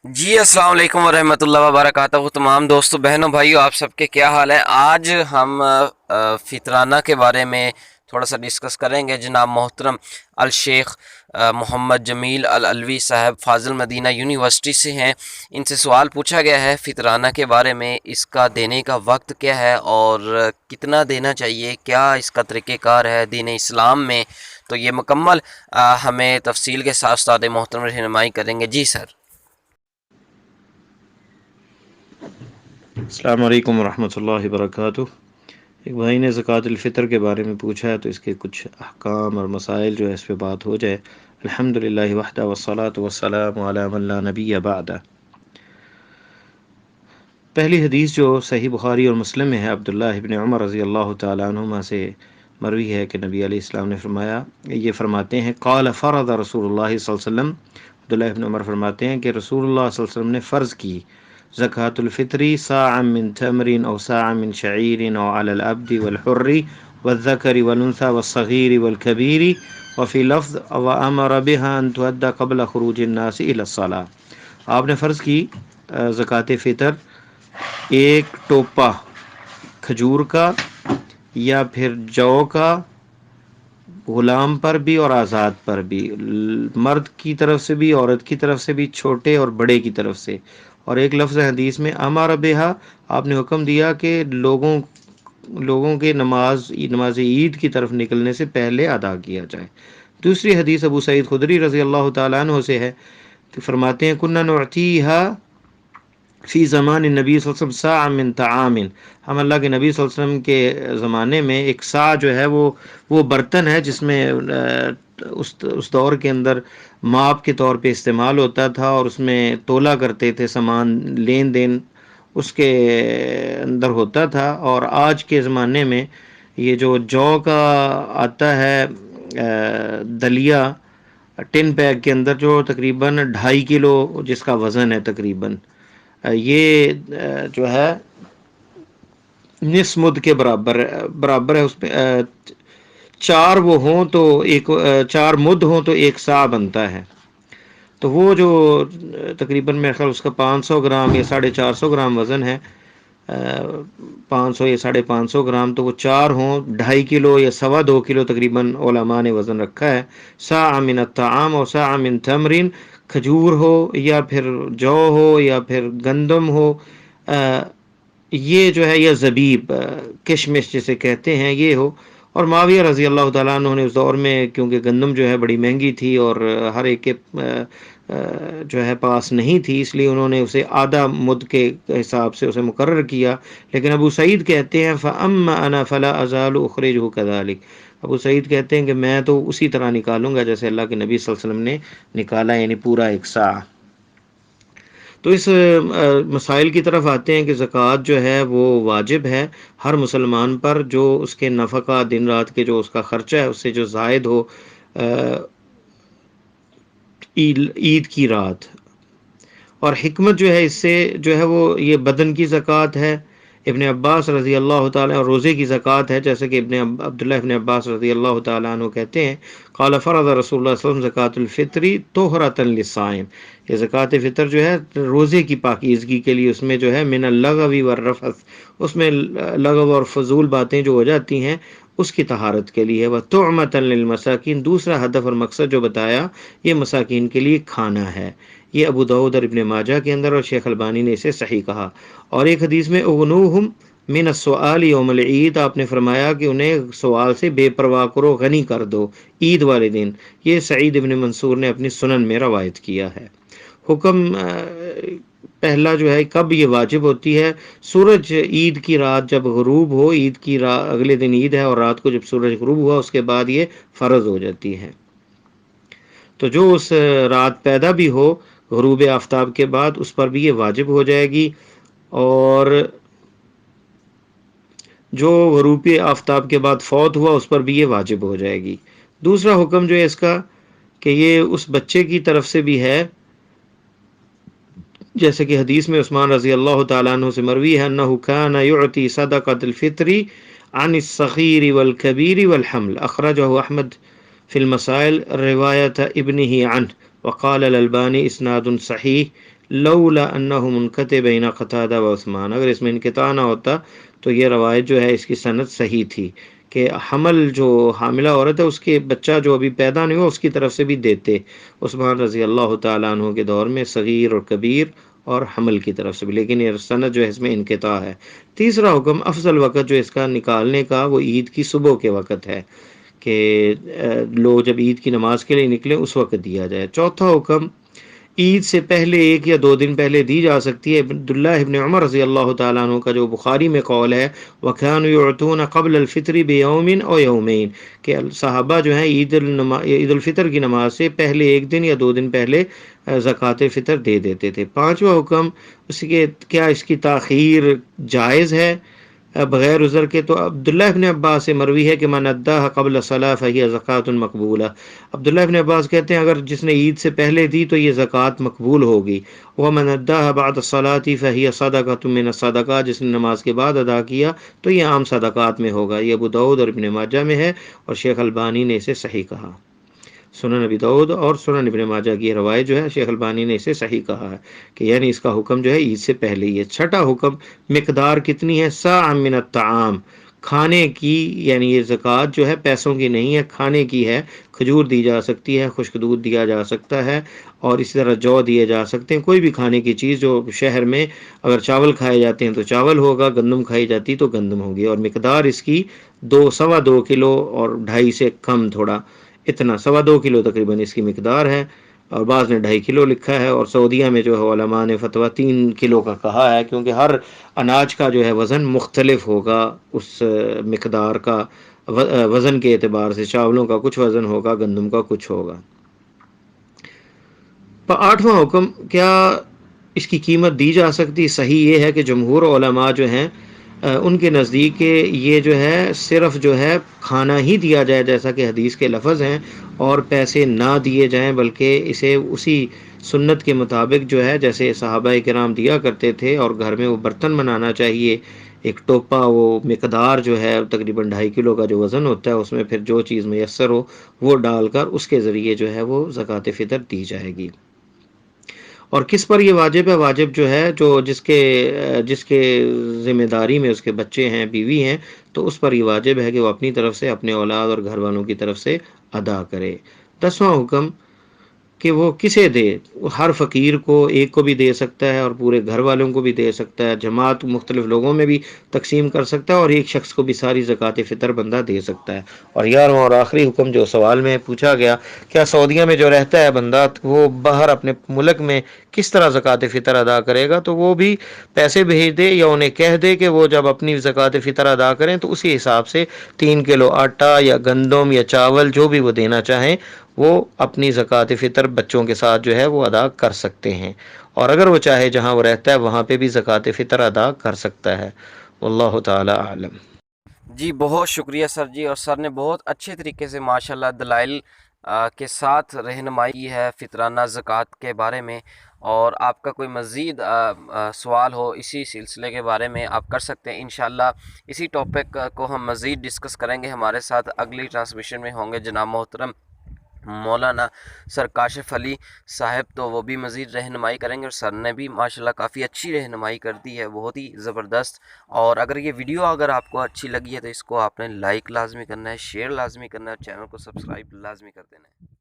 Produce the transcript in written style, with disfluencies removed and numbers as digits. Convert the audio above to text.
جی السلام علیکم ورحمۃ اللہ وبرکاتہ، تمام دوستوں بہنوں بھائیوں، آپ سب کے کیا حال ہے؟ آج ہم فطرانہ کے بارے میں تھوڑا سا ڈسکس کریں گے۔ جناب محترم الشیخ محمد جمیل العلوی صاحب فاضل مدینہ یونیورسٹی سے ہیں۔ ان سے سوال پوچھا گیا ہے فطرانہ کے بارے میں، اس کا دینے کا وقت کیا ہے اور کتنا دینا چاہیے، کیا اس کا طریقہ کار ہے دین اسلام میں۔ تو یہ مکمل ہمیں تفصیل کے ساتھ استاد محترم رہنمائی کریں گے۔ جی سر۔ السلام علیکم ورحمۃ اللہ وبرکاتہ۔ ایک بھائی نے زکوٰۃ الفطر کے بارے میں پوچھا ہے، تو اس کے کچھ احکام اور مسائل جو ہے اس پہ بات ہو جائے۔ الحمدللہ وحدہ والصلاۃ والسلام علی من لا نبی بعدہ۔ پہلی حدیث جو صحیح بخاری اور مسلم میں ہے، عبداللہ ابن عمر رضی اللہ تعالیٰ عنہما سے مروی ہے کہ نبی علیہ السلام نے فرمایا، یہ فرماتے ہیں قال فرض رسول اللہ صلی اللہ علیہ وسلم، عبداللہ ابن عمر فرماتے ہیں کہ رسول اللہ صلی اللہ علیہ وسلم نے فرض کی زکوٰۃ الفطری صاع من تمر او صاع من شعیر او علی العبد والحر والذکر والانثى والصغیر والکبیر وفی لفظ وامر بها ان تؤدى قبل خروج الناس الى الصلاة۔ آپ نے فرض کی زکوٰۃ فطر ایک ٹوپا کھجور کا یا پھر جو کا، غلام پر بھی اور آزاد پر بھی، مرد کی طرف سے بھی عورت کی طرف سے بھی، چھوٹے اور بڑے کی طرف سے۔ اور ایک لفظ حدیث میں امر بہا، آپ نے حکم دیا کہ لوگوں کے نماز عید کی طرف نکلنے سے پہلے ادا کیا جائے۔ دوسری حدیث ابو سعید خدری رضی اللہ تعالیٰ عنہ سے ہے کہ فرماتے ہیں کننا نعطیہا فی زمان النبی صلی اللہ علیہ وسلم صاع من طعام، ہم اللہ کے نبی صلی اللہ علیہ وسلم کے زمانے میں ایک صاع جو ہے وہ برتن ہے جس میں اس دور کے اندر ماپ کے طور پہ استعمال ہوتا تھا، اور اس میں تولا کرتے تھے، سامان لین دین اس کے اندر ہوتا تھا۔ اور آج کے زمانے میں یہ جو کا آتا ہے دلیا ٹن پیک کے اندر، جو تقریباً 2.5 کلو جس کا وزن ہے تقریباً، یہ جو ہے نصف مد کے برابر ہے۔ اس میں 4 وہ ہوں تو 4 مد ہوں تو 1 صاع بنتا ہے۔ تو وہ جو تقریباً میرے خیال اس کا 500 گرام یا 450 گرام وزن ہے، 500 یا 550 گرام، تو وہ 4 ہوں 2.5 کلو یا 2.25 کلو تقریباً علماء نے وزن رکھا ہے۔ صاع من الطعام اور صاع من تمرین، کھجور ہو یا پھر جو ہو یا پھر گندم ہو، یہ جو ہے یہ زبیب کشمش جسے کہتے ہیں، یہ ہو۔ اور معاویہ رضی اللہ تعالیٰ عنہ نے اس دور میں، کیونکہ گندم جو ہے بڑی مہنگی تھی اور ہر ایک کے جو ہے پاس نہیں تھی، اس لیے انہوں نے اسے آدھا مد کے حساب سے اسے مقرر کیا۔ لیکن ابو سعید کہتے ہیں فَأَمَّا أَنَا فَلَا أَزَالُ أُخْرِجُهُ كَذَلِكَ، ابو سعید کہتے ہیں کہ میں تو اسی طرح نکالوں گا جیسے اللہ کے نبی صلی اللہ علیہ وسلم نے نکالا، یعنی پورا 1 صاع۔ تو اس مسائل کی طرف آتے ہیں کہ زکوٰۃ جو ہے وہ واجب ہے ہر مسلمان پر، جو اس کے نفقہ دن رات کے جو اس کا خرچہ ہے اس سے جو زائد ہو عید کی رات۔ اور حکمت جو ہے اس سے جو ہے وہ یہ بدن کی زکوٰۃ ہے۔ ابن عباس رضی اللہ تعالیٰ، اور روزے کی زکوٰۃ ہے، جیسے کہ عبداللہ ابن عباس رضی اللہ تعالیٰ عنہ کہتے ہیں قال فرض رسول اللہ صلی اللہ علیہ وسلم زکوٰۃ الفطری طہرۃ للصائم، یہ زکوٰۃ فطر جو ہے روزے کی پاکیزگی کے لیے، اس میں جو ہے من اللغو والرفث، اس میں لغو اور فضول باتیں جو ہو جاتی ہیں اس کی طہارت کے لیے۔ وطعمۃ للمساکین، دوسرا ہدف اور مقصد جو بتایا یہ مساکین کے لیے کھانا ہے۔ یہ ابو داؤد اور ابن ماجہ کے اندر، اور شیخ البانی نے اسے صحیح کہا۔ اور ایک حدیث میں اغنوہم من السؤال یوم العید، آپ نے فرمایا کہ انہیں سوال سے بے پرواہ کرو، غنی کر دو عید والے دن۔ یہ سعید ابن منصور نے اپنی سنن میں روایت کیا ہے۔ حکم پہلا جو ہے کب یہ واجب ہوتی ہے؟ سورج عید کی رات جب غروب ہو، عید کی رات اگلے دن عید ہے اور رات کو جب سورج غروب ہوا اس کے بعد یہ فرض ہو جاتی ہے۔ تو جو اس رات پیدا بھی ہو غروب آفتاب کے بعد، اس پر بھی یہ واجب ہو جائے گی، اور جو غروب آفتاب کے بعد فوت ہوا اس پر بھی یہ واجب ہو جائے گی۔ دوسرا حکم جو ہے اس کا کہ یہ اس بچے کی طرف سے بھی ہے، جیسے کہ حدیث میں عثمان رضی اللہ تعالیٰ عنہ سے مروی ہے انہ کان یعطی صدقۃ الفطر عن الصغیر والکبیر والحمل، اخرجہ احمد فی المسائل روایت ابنہ عنہ وقال الالبانی اسناد صحیح لولا انہ منقطع بین قتادہ و عثمان، اگر اس میں انقطاع نہ ہوتا تو یہ روایت جو ہے اس کی سند صحیح تھی کہ حمل جو حاملہ عورت ہے اس کے بچہ جو ابھی پیدا نہیں ہوا اس کی طرف سے بھی دیتے، عثمان رضی اللہ تعالیٰ عنہ کے دور میں صغیر اور کبیر اور حمل کی طرف سے بھی، لیکن یہ سند جو ہے اس میں انقطاع ہے۔ تیسرا حکم، افضل وقت جو اس کا نکالنے کا وہ عید کی صبح کے وقت ہے کہ لوگ جب عید کی نماز کے لیے نکلیں اس وقت دیا جائے۔ چوتھا حکم، عید سے پہلے 1 یا 2 دن پہلے دی جا سکتی ہے۔ عبداللہ ابن عمر رضی اللہ تعالیٰ عنہ کا جو بخاری میں قول ہے وَكَانُوا يُعْطُونَ قَبْلَ الْفِطْرِ بِيَوْمٍ أَوْ يَوْمَيْنِ، کہ صحابہ جو ہیں عید الفطر کی نماز سے پہلے 1 دن یا 2 دن پہلے زکوٰۃ فطر دے دیتے تھے۔ پانچواں حکم، کیا اس کی تاخیر جائز ہے بغیر عذر کے؟ تو عبداللہ ابن عباس سے مروی ہے کہ من اداها قبل الصلاۃ فہی زکوٰۃ مقبولہ، عبداللہ ابن عباس کہتے ہیں اگر جس نے عید سے پہلے دی تو یہ زکوٰۃ مقبول ہوگی۔ ومن اداها بعد الصلاۃ فہی صدقۃ من الصدقات، جس نے نماز کے بعد ادا کیا تو یہ عام صدقات میں ہوگا۔ یہ ابو داؤد اور ابن ماجہ میں ہے اور شیخ البانی نے اسے صحیح کہا۔ سنن ابی داؤد اور سنن ابن ماجہ کی روایت جو ہے شیخ البانی نے اسے صحیح کہا ہے کہ یعنی اس کا حکم جو ہے عید سے پہلے ہی ہے۔ چھٹا حکم، مقدار کتنی ہے؟ صاع من الطعام، کھانے کی، یعنی یہ زکوٰۃ جو ہے پیسوں کی نہیں ہے، کھانے کی ہے۔ کھجور دی جا سکتی ہے، خشک دودھ دیا جا سکتا ہے اور اسی طرح جو دیے جا سکتے ہیں، کوئی بھی کھانے کی چیز جو شہر میں اگر چاول کھائے جاتے ہیں تو چاول ہوگا، گندم کھائی جاتی تو گندم ہوگی، اور مقدار اس کی 2.25 کلو اور 2.5 سے کم تھوڑا، اتنا 2.25 کلو تقریباً اس کی مقدار ہے، اور بعض نے 2.5 کلو لکھا ہے، اور سعودیہ میں جو ہے علماء نے فتویٰ 3 کلو کا کہا ہے، کیونکہ ہر اناج کا جو ہے وزن مختلف ہوگا، اس مقدار کا وزن کے اعتبار سے چاولوں کا کچھ وزن ہوگا، گندم کا کچھ ہوگا۔ آٹھواں حکم، کیا اس کی قیمت دی جا سکتی؟ صحیح یہ ہے کہ جمہور علماء جو ہیں ان کے نزدیک یہ جو ہے صرف جو ہے کھانا ہی دیا جائے جیسا کہ حدیث کے لفظ ہیں، اور پیسے نہ دیے جائیں، بلکہ اسے اسی سنت کے مطابق جو ہے جیسے صحابہ کرام دیا کرتے تھے، اور گھر میں وہ برتن بنانا چاہیے، ایک ٹوپا، وہ مقدار جو ہے تقریباً 2.5 کلو کا جو وزن ہوتا ہے، اس میں پھر جو چیز میسر ہو وہ ڈال کر اس کے ذریعے جو ہے وہ زکوٰۃ فطر دی جائے گی۔ اور کس پر یہ واجب ہے؟ واجب جو ہے جو جس کے ذمہ داری میں اس کے بچے ہیں، بیوی ہیں، تو اس پر یہ واجب ہے کہ وہ اپنی طرف سے، اپنے اولاد اور گھر والوں کی طرف سے ادا کرے۔ 10واں حکم کہ وہ کسے دے؟ ہر فقیر کو، ایک کو بھی دے سکتا ہے اور پورے گھر والوں کو بھی دے سکتا ہے، جماعت مختلف لوگوں میں بھی تقسیم کر سکتا ہے، اور ایک شخص کو بھی ساری زکوٰۃ فطر بندہ دے سکتا ہے۔ اور 11واں اور آخری حکم جو سوال میں پوچھا گیا، کیا سعودیہ میں جو رہتا ہے بندہ وہ باہر اپنے ملک میں کس طرح زکوٰۃ فطر ادا کرے گا؟ تو وہ بھی پیسے بھیج دے یا انہیں کہہ دے کہ وہ جب اپنی زکوٰۃ فطر ادا کریں تو اسی حساب سے 3 کلو آٹا یا گندم یا چاول جو بھی وہ دینا چاہیں وہ اپنی زکوٰۃ فطر بچوں کے ساتھ جو ہے وہ ادا کر سکتے ہیں، اور اگر وہ چاہے جہاں وہ رہتا ہے وہاں پہ بھی زکوٰۃ فطر ادا کر سکتا ہے۔ واللہ تعالی اعلم۔ جی بہت شکریہ سر جی، اور سر نے بہت اچھے طریقے سے ماشاءاللہ دلائل کے ساتھ رہنمائی کی ہے فطرانہ زکوٰۃ کے بارے میں، اور آپ کا کوئی مزید سوال ہو اسی سلسلے کے بارے میں آپ کر سکتے ہیں۔ انشاءاللہ اسی ٹاپک کو ہم مزید ڈسکس کریں گے، ہمارے ساتھ اگلی ٹرانسمیشن میں ہوں گے جناب محترم مولانا سر کاشف علی صاحب، تو وہ بھی مزید رہنمائی کریں گے، اور سر نے بھی ماشاءاللہ کافی اچھی رہنمائی کر دی ہے، بہت ہی زبردست۔ اور اگر یہ ویڈیو اگر آپ کو اچھی لگی ہے تو اس کو آپ نے لائک لازمی کرنا ہے، شیئر لازمی کرنا ہے، چینل کو سبسکرائب لازمی کر دینا ہے۔